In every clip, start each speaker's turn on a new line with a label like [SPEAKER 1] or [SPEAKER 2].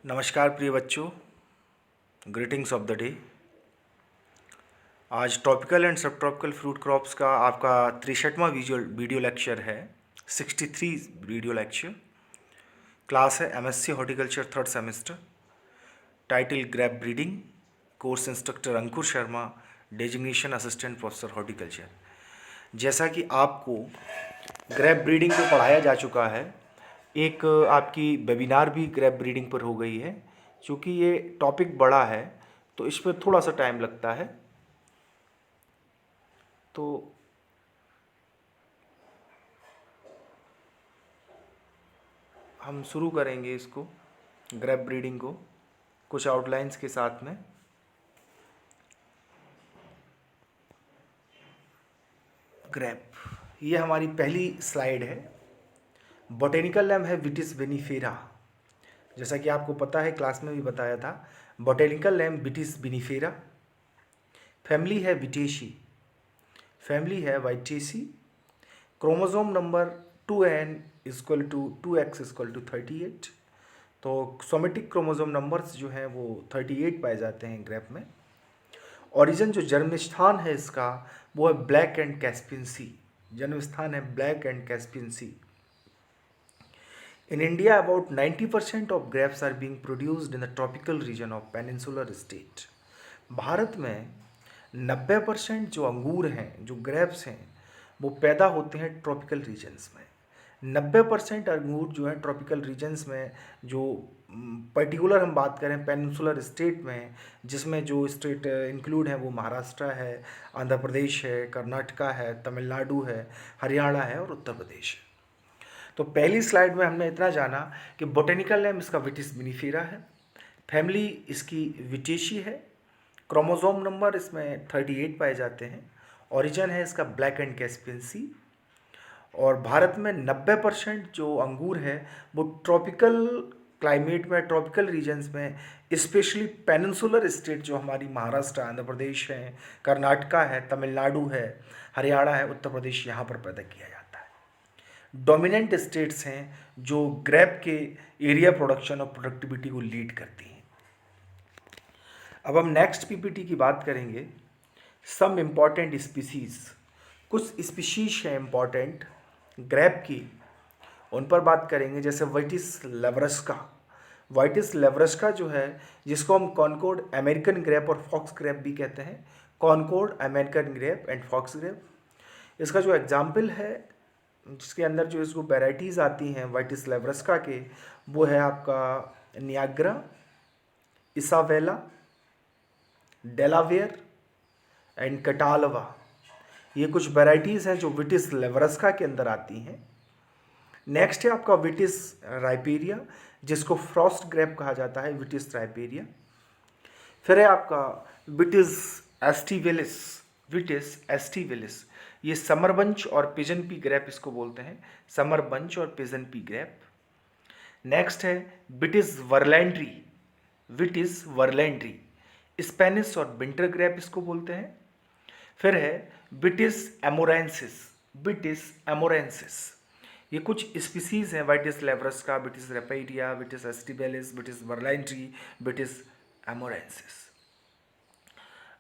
[SPEAKER 1] नमस्कार प्रिय बच्चों, ग्रीटिंग्स ऑफ द डे। आज tropical and subtropical fruit crops का आपका 63वां वीडियो लेक्चर है। 63 वीडियो लेक्चर। क्लास है MSc horticulture third semester. Title grape breeding. Course instructor Ankur Sharma, designation assistant professor horticulture. जैसा कि आपको ग्रेप ब्रीडिंग पे पढ़ाया जा चुका है, एक आपकी वेबिनार भी ग्रेप ब्रीडिंग पर हो गई है। क्योंकि ये टॉपिक बड़ा है तो इस पर थोड़ा सा टाइम लगता है, तो हम शुरू करेंगे इसको, ग्रेप ब्रीडिंग को, कुछ आउटलाइंस के साथ में। ग्रेप, ये हमारी पहली स्लाइड है। बोटेनिकल नेम है विटिस विनिफेरा। जैसा कि आपको पता है, क्लास में भी बताया था। Botanical name Vitis vinifera. Family है विटेशी। फैमिली है Vitaceae. Chromosome number 2n equal to 2x equal to 38। तो सोमेटिक क्रोमोसोम नंबर्स जो हैं वो 38 पाए जाते हैं ग्रेप में। ओरिजिन जो जन्म स्थान है इसका वो है ब्लैक एंड कैस्पियन सी। जन्म स्थान है Black and Caspian Sea. In India, about 90% of grapes are being produced in the tropical region of peninsular state. Bharat में 90% जो अंगूर हैं, जो ग्रेप्स हैं, वो पैदा होते हैं ट्रॉपिकल रीजन्स में। 90% अंगूर जो है ट्रॉपिकल रीजन्स में, जो पर्टिकुलर हम बात करें पेनिनसुलर स्टेट में, जिसमें जो स्टेट इंक्लूड है वो महाराष्ट्र है, आंध्र प्रदेश है, कर्नाटका है, तमिलनाडु है, हरियाणा है और उत्तर प्रदेश है। तो पहली स्लाइड में हमने इतना जाना कि बोटेनिकल नेम इसका विटिस विनिफेरा है, फैमिली इसकी विटेशी है, क्रोमोसोम नंबर इसमें 38 पाए जाते हैं, ओरिजिन है इसका ब्लैक एंड कैस्पियन सी। और भारत में 90% जो अंगूर है वो ट्रॉपिकल क्लाइमेट में, ट्रॉपिकल रीजन्स में, स्पेशली पेनिनसुलर स्टेट जो हमारी महाराष्ट्र, आंध्र प्रदेश है, कर्नाटका है, तमिलनाडु है, हरियाणा है, उत्तर प्रदेश, यहाँ पर पैदा किया जाता है। डोमिनेंट स्टेट्स हैं जो ग्रेप के एरिया प्रोडक्शन और प्रोडक्टिविटी को लीड करती हैं। अब हम नेक्स्ट पीपीटी की बात करेंगे। सम इम्पॉर्टेंट स्पीसीज, कुछ स्पीशीज हैं इम्पॉर्टेंट ग्रेप की, उन पर बात करेंगे। जैसे वाइटिस लेवरस्का। वाइटिस लेवरस्का जो है, जिसको हम कॉनकोर्ड अमेरिकन ग्रेप और फॉक्स ग्रेप भी कहते हैं, Concord American grape and fox grape. इसका जो एग्जाम्पल है, जिसके अंदर जो इसको वेराइटीज़ आती हैं वाइटिस लेवरस्का के, वो है आपका नियाग्रा, इसावेला, डेलावेयर एंड कटालवा। ये कुछ वेराइटीज़ हैं जो विटिस लेवरस्का के अंदर आती हैं। नेक्स्ट है आपका विटिस राइपेरिया, जिसको फ्रॉस्ट ग्रेप कहा जाता है, विटिस राइपेरिया। फिर है आपका विटिस एस्टिवेलिस। विटिस एस्टिवेलिस, ये समर बंच और पिजन पी ग्रेप इसको बोलते हैं, समर बंच और पिजन पी ग्रेप। नेक्स्ट है विटिस वर्लैंड्री। विटिस वर्लैंड्री, स्पेनिश और विंटर ग्रेप इसको बोलते हैं। फिर है विटिस एमोरेंसिस। विटिस एमोरेंसिस, ये कुछ स्पीसीज हैं Vitis labrusca, Vitis riparia, Vitis aestivalis, Vitis berlandieri, Vitis amurensis.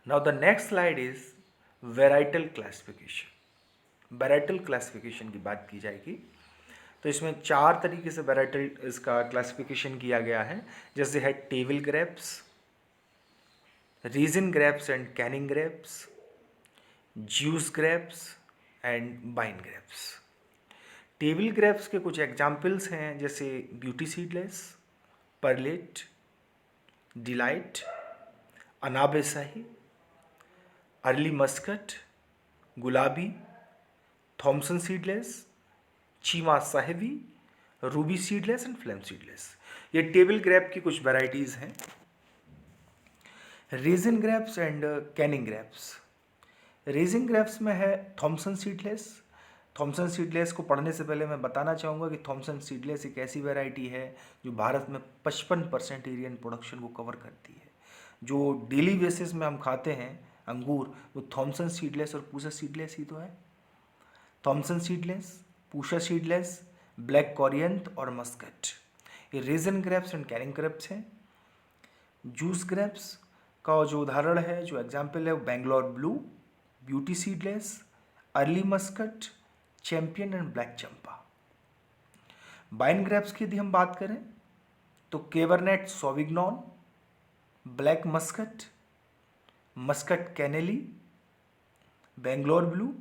[SPEAKER 1] Now the next slide is varietal classification. Varietal classification की बात की जाएगी तो इसमें 4 तरीके से वेराइटल इसका क्लासिफिकेशन किया गया है। जैसे है table grapes, raisin grapes and canning grapes, juice grapes and wine grapes. Table grapes के कुछ एग्जाम्पल्स हैं, जैसे Beauty Seedless, Perlette, Delight, Anab-e-Shahi, Early Muscat, Gulabi, Thompson Seedless, Cheema Sahebi, Ruby Seedless and Flame Seedless. ये टेबल ग्रेप की कुछ वेराइटीज़ हैं। Raisin grapes and canning grapes. Raisin grapes में है थॉमसन सीडलेस। थॉमसन सीडलेस को पढ़ने से पहले मैं बताना चाहूँगा कि थॉमसन सीडलेस एक ऐसी वैरायटी है जो भारत में 55% एरियन प्रोडक्शन को कवर करती है। जो डेली बेसिस में हम खाते हैं अंगूर, वो थॉमसन सीडलेस और पूसा सीडलेस ही तो है। Thompson Seedless, Pusa Seedless, Black Corinth और मस्कट, ये raisin grapes and canning grapes हैं। जूस ग्रेप्स का जो उदाहरण है, जो एग्जाम्पल है, वो Bangalore Blue, Beauty Seedless, Early Muscat, Champion and Black Champa. Wine grapes की यदि हम बात करें तो Cabernet Sauvignon, Black Muscat, Muscat Canelli, Bangalore Blue,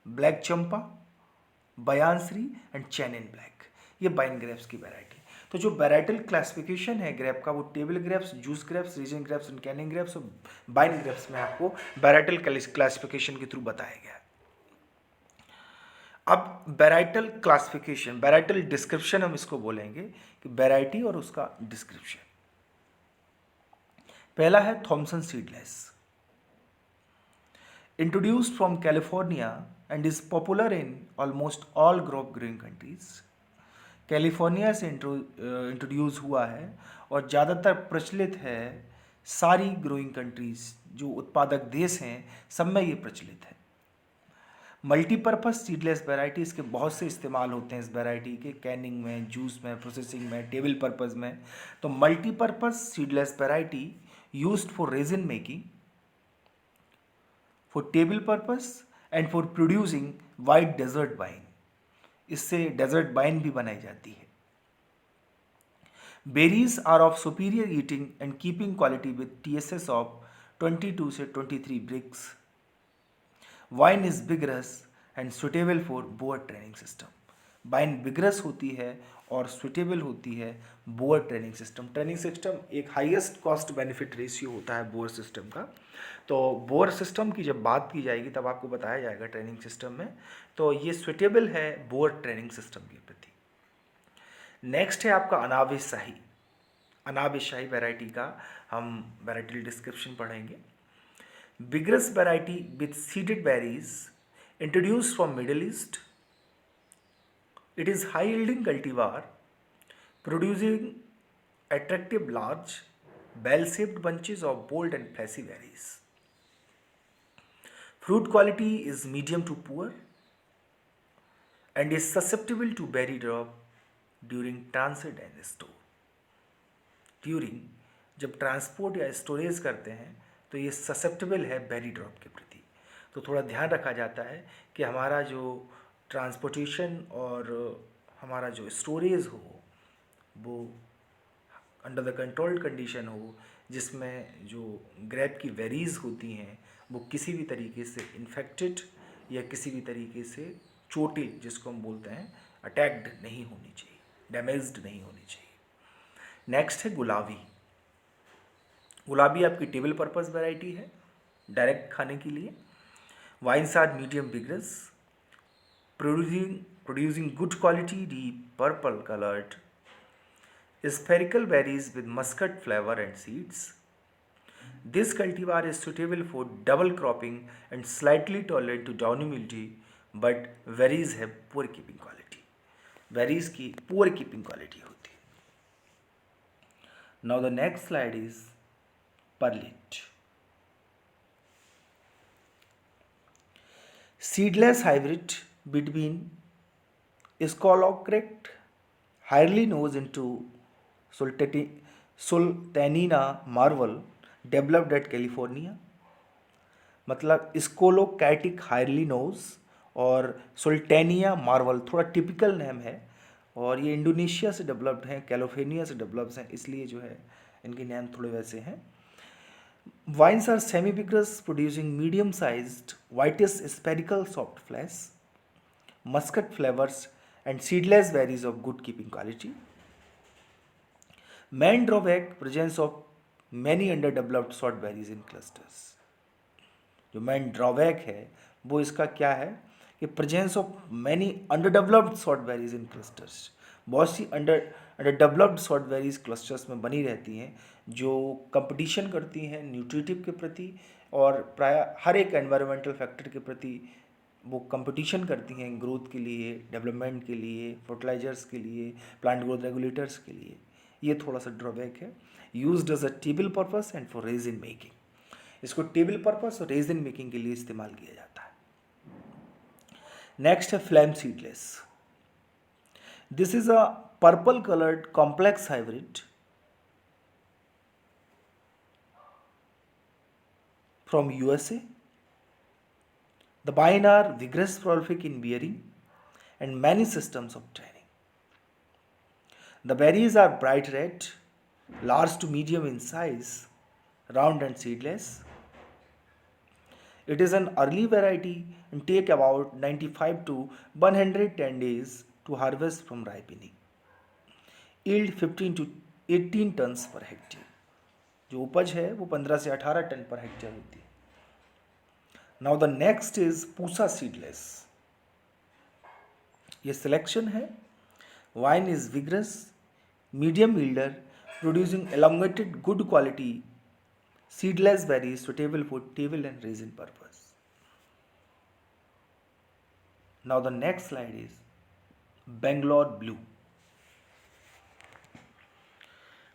[SPEAKER 1] Black Champa, बयानश्री एंड चैनिन ब्लैक, ये वाइन ग्रेप्स की वैरायटी। तो जो वैराइटल क्लासिफिकेशन है ग्रेप का, वो table grapes, juice grapes, raisin grapes and canning grapes और वाइन ग्रेप्स में आपको वैराइटल क्लासिफिकेशन के थ्रू बताया गया है। अब वैराइटल क्लासिफिकेशन, वैराइटल डिस्क्रिप्शन हम इसको बोलेंगे कि वैरायटी और उसका डिस्क्रिप्शन। पहला है Thompson seedless, introduced from California and is popular in almost all crop growing countries. California से इंट्रोड्यूस हुआ है और ज़्यादातर प्रचलित है सारी ग्रोइंग कंट्रीज, जो उत्पादक देश हैं, सब में ये प्रचलित है। मल्टीपर्पज़ सीडलेस वैरायटी, इसके बहुत से इस्तेमाल होते हैं इस वैरायटी के, कैनिंग में, जूस में, प्रोसेसिंग में, टेबल पर्पज़ में। तो multipurpose seedless variety used for raisin making, for table purpose and for producing white dessert wine. इससे डेजर्ट वाइन भी बनाई जाती है। Berries are of superior eating and keeping quality with TSS of 22 से 23 Brix. Vine is vigorous and suitable for bower training system. Vine vigorous होती है और suitable होती है bower training system. Training system एक हाईएस्ट कॉस्ट बेनिफिट रेशियो होता है bore system का। तो बोअर सिस्टम की जब बात की जाएगी तब आपको बताया जाएगा ट्रेनिंग सिस्टम में, तो ये सुटेबल है बोअर ट्रेनिंग सिस्टम के प्रति। नेक्स्ट है आपका अनाबिस शाही। अनाबिस शाही वैरायटी का हम वैरायटी डिस्क्रिप्शन पढ़ेंगे। Vigorous variety with seeded berries introduced from Middle East. It is high yielding cultivar producing attractive large bell shaped bunches of bold and fleshy berries. Fruit quality is medium to poor and is susceptible to berry drop during transit and store. During जब transport या storage करते हैं तो ये susceptible है berry drop के प्रति। तो थोड़ा ध्यान रखा जाता है कि हमारा जो ट्रांसपोर्टेशन और हमारा जो स्टोरेज हो वो अंडर द कंट्रोल्ड कंडीशन हो, जिसमें जो ग्रेप की वेरीज होती हैं वो किसी भी तरीके से इन्फेक्टेड या किसी भी तरीके से चोटिल, जिसको हम बोलते हैं, अटैक्ड नहीं होनी चाहिए, डैमेज्ड नहीं होनी चाहिए। नेक्स्ट है गुलाबी। गुलाबी आपकी टेबल पर्पस वैरायटी है, डायरेक्ट खाने के लिए। Vines are medium vigorous, producing good quality deep purple coloured spherical berries with muscat flavor and seeds. This cultivar is suitable for double cropping and slightly tolerant to downy mildew, but berries have poor keeping quality. Berries की poor keeping quality होती है। Now the next slide is Perlit. Seedless hybrid between Scholocract, highly nose into Sultanina marvel, developed at California। मतलब स्कोलोकैटिक हायरली knows और सुल्टेनिया Marvel थोड़ा typical name है और ये Indonesia से डेवलप्ड हैं, कैलिफोर्निया से डेवलप्ड हैं, इसलिए जो है इनके नेम थोड़े वैसे हैं। Vines are semi vigorous, producing medium sized whitish spherical soft flesh, muscat flavors and seedless berries of good keeping quality. Main drawback, presence of many underdeveloped short berries in clusters। जो main drawback है वो इसका क्या है कि presence of many अंडरडेवलप्ड short berries in clusters. बहुत सी अंडरडेवलप्ड short berries clusters में बनी रहती हैं जो कंपटीशन करती हैं न्यूट्रिटिव के प्रति और प्राय हर एक एनवायरमेंटल फैक्टर के प्रति वो कंपटीशन करती हैं, ग्रोथ के लिए, डेवलपमेंट के लिए, फर्टिलाइजर्स के लिए, प्लांट ग्रोथ रेगुलेटर्स के लिए। ये थोड़ा सा ड्रॉबैक है। Used as a table purpose and for raisin making. इसको टेबल पर्पस और रेजिन मेकिंग के लिए इस्तेमाल किया जाता है। नेक्स्ट है Flame seedless. This is a purple coloured complex hybrid from USA. The vine are vigorous, prolific in bearing, and many systems of training. The berries are bright red, large to medium in size, round and seedless. It is an early variety and take about 95 to 110 days to harvest from ripening. Yield 15 to 18 turns पर hectare. जो उपज है वो 15 से 18 ton पर hectare होती है. Now the next is Pusa Seedless. ये सिलेक्शन है. Vine is vigorous, medium yielder, producing elongated good quality seedless berries suitable for table and resin purpose. Now the next slide is Bangalore Blue.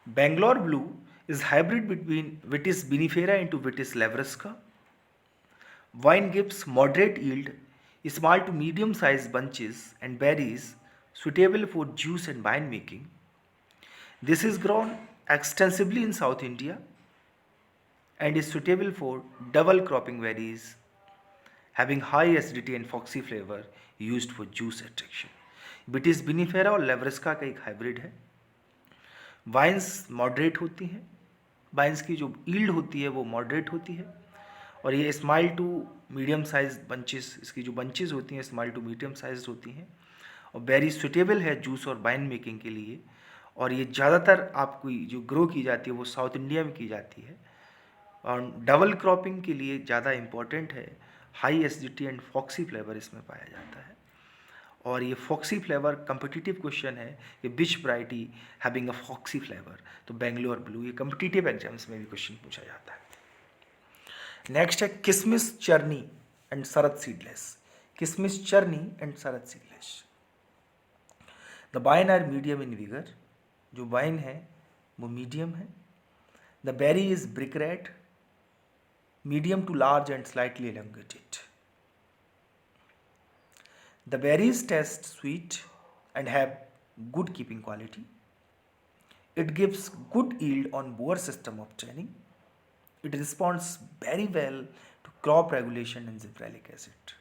[SPEAKER 1] Bangalore Blue is hybrid between Vitis vinifera into Vitis labrusca. Wine gives moderate yield, small to medium sized bunches and berries suitable for juice and wine making. This is grown extensively in South India and is suitable for double cropping berries having high acidity and foxy flavor used for juice extraction. Vitis vinifera और labrusca का एक hybrid है. Wines moderate होती हैं. Wines की जो yield होती है वो मॉडरेट होती है और ये small to medium size bunches, इसकी जो बंचेस होती हैं स्मॉल टू मीडियम साइज होती हैं और वेरी सुटेबल है जूस और वाइन मेकिंग के लिए. और ये ज़्यादातर आपको जो ग्रो की जाती है वो साउथ इंडिया में की जाती है और डबल क्रॉपिंग के लिए ज़्यादा इम्पॉर्टेंट है. High acidity and foxy flavour इसमें पाया जाता है और ये फॉक्सी फ्लेवर कम्पिटिटिव क्वेश्चन है कि which variety having a foxy flavour. तो बेंगलोर ब्लू ये कम्पिटिटिव एग्जाम्स में भी क्वेश्चन पूछा जाता है. नेक्स्ट है किसमिस Charni and Sharad Seedless. Kishmish Charni and Sharad Seedless. The vine are medium in vigour. जो वाइन है वो मीडियम है. The berry is brick red, medium to large and slightly elongated. The berries taste sweet and have good keeping quality. It gives good yield on boer system of training. It responds very well to crop regulation and gibberellic acid.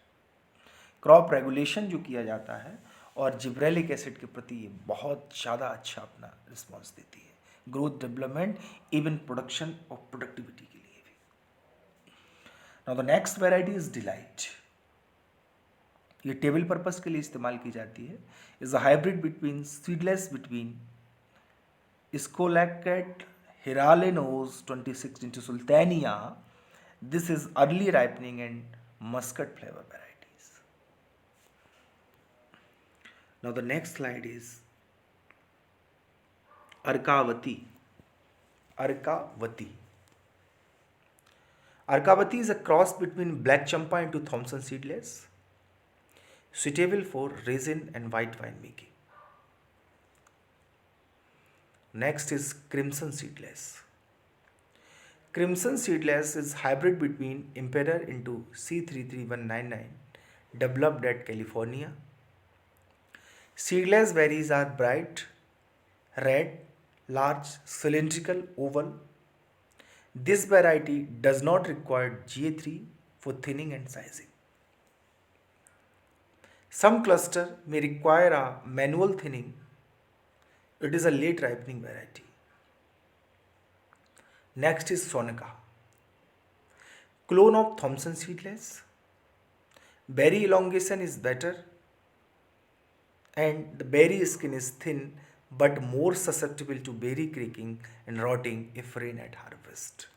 [SPEAKER 1] Crop regulation जो किया जाता है और gibberellic acid के प्रति ये बहुत ज़्यादा अच्छा अपना रिस्पॉन्स देती है. ग्रोथ, डेवलपमेंट, इवन प्रोडक्शन और प्रोडक्टिविटी के लिए. Now the next variety is Delight. ये टेबल पर्पस के लिए इस्तेमाल की जाती है. Is a hybrid between seedless between Scolacet Hiralenos 26 into Sultania. This is early ripening and muscat flavor varieties. Now the next slide is Arkavati. Arkavati. Arkavati is a cross between Black Champa into Thompson seedless, suitable for resin and white wine making. Next is Crimson seedless. Crimson seedless is hybrid between Emperor into C33199, developed at California. Seedless berries are bright red, large, cylindrical, oval. This variety does not require GA3 for thinning and sizing. Some cluster may require a manual thinning. It is a late ripening variety. Next is Sonica. Clone of Thompson seedless. Berry elongation is better and the berry skin is thin but more susceptible to berry cracking and rotting if rain at harvest.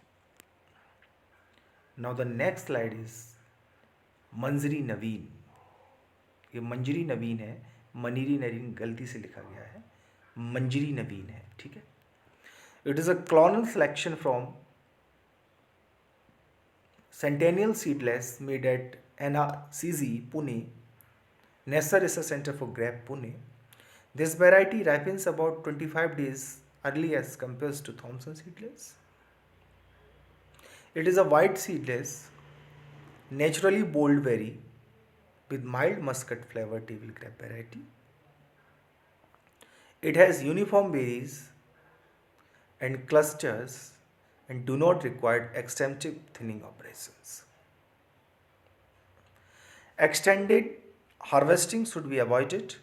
[SPEAKER 1] Now the next slide is मंजरी नवीन. ये मंजरी नवीन है, मनीरी नवीन गलती से लिखा गया है, मंजरी नवीन है. ठीक है. It is a clonal selection from Centennial seedless made at NRCZ Pune. Nesser is a center for grape Pune. This variety ripens about 25 days early as compared to Thompson seedless. It is a white seedless, naturally bold berry with mild muscat flavor table grape variety. It has uniform berries and clusters and do not require extensive thinning operations. Extended harvesting should be avoided.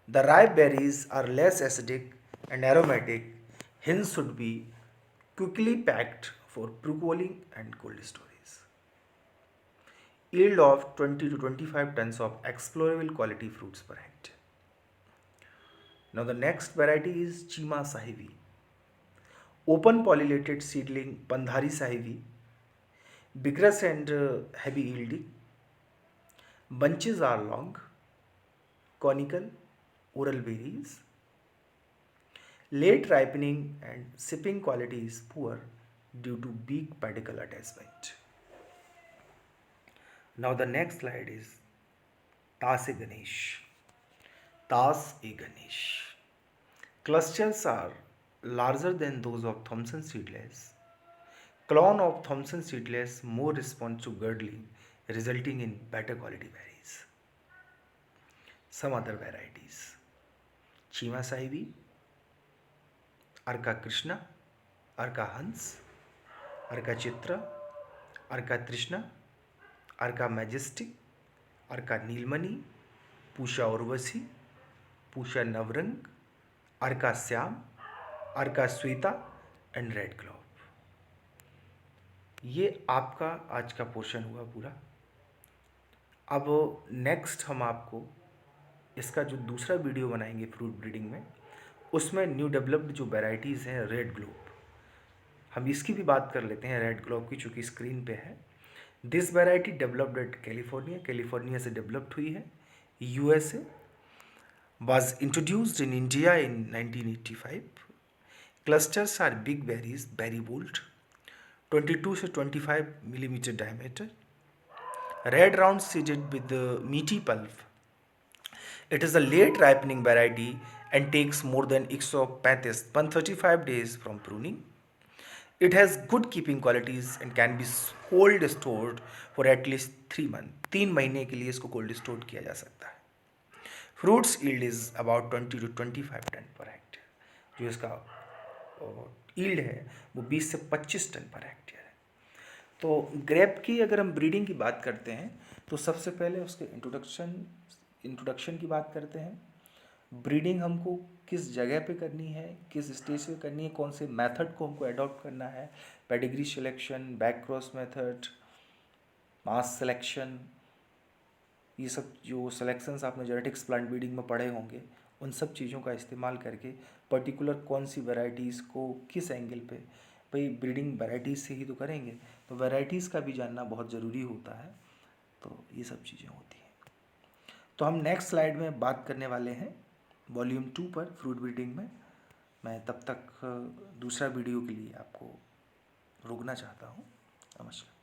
[SPEAKER 1] The ripe berries are less acidic and aromatic, hence should be quickly packed for pre-cooling and cold storage. Yield of 20 to 25 tons of explorable quality fruits per hectare. Now the next variety is Chima sahibi. Open pollinated seedling Pandhari sahibi, vigorous and heavy yielding. Bunches are long, conical, oral berries. Late ripening and sipping quality is poor due to weak pedicle attachment. Now the next slide is Tas-e-Ganesh. Tas-e-Ganesh. Clusters are larger than those of Thompson seedless. Clone of Thompson seedless more respond to girdling, resulting in better quality berries. Some other varieties: Chima sahibi, Arka Krishna, Arka Hans, Arka Chitra, Arka Trishna, Arka Majestic, Arka Neelmani, Pusha Urvasi, Pusha Navrang, Arka Syam, Arka Sweta and red globe. ये आपका आज का portion हुआ पूरा। अब next हम आपको इसका जो दूसरा वीडियो बनाएंगे फ्रूट ब्रीडिंग में, उसमें न्यू डेवलप्ड जो वेराइटीज़ हैं रेड ग्लोब, हम इसकी भी बात कर लेते हैं। रेड ग्लोब की चूँकि स्क्रीन पे है। This variety developed eight California से डेवलप्ड हुई है। USA, was introduced in India in 1985. Clusters are big berries, berry bold, 22 to 25 millimeter diameter, red round seeded with the meaty pulp. It is a late ripening variety and takes more than 135 days from pruning. It has good keeping qualities and can be cold stored for at least 3 months. 3 महीने के लिए इसको cold stored किया जा सकता है। Fruits yield is about 20 to 25 ton पर hectare. जो इसका यील्ड है वो 20 से 25 टन पर हेक्टेयर है। तो ग्रेप की अगर हम ब्रीडिंग की बात करते हैं तो सबसे पहले उसके इंट्रोडक्शन की बात करते हैं। ब्रीडिंग हमको किस जगह पे करनी है, किस स्टेज पे करनी है, कौन से मेथड को हमको अडॉप्ट करना है, pedigree selection, back cross method, mass selection, ये सब जो सिलेक्शंस आपने जेनेटिक्स प्लांट ब्रीडिंग में पढ़े होंगे, उन सब चीज़ों का इस्तेमाल करके पर्टिकुलर कौन सी वैरायटीज़ को किस एंगल पे, भाई ब्रीडिंग वैरायटीज़ से ही तो करेंगे, तो वैरायटीज़ का भी जानना बहुत ज़रूरी होता है। तो ये सब चीज़ें होती हैं। तो हम नेक्स्ट स्लाइड में बात करने वाले हैं वॉल्यूम 2 पर फ्रूट ब्रीडिंग में। मैं तब तक दूसरा वीडियो के लिए आपको रोकना चाहता हूँ। नमस्कार।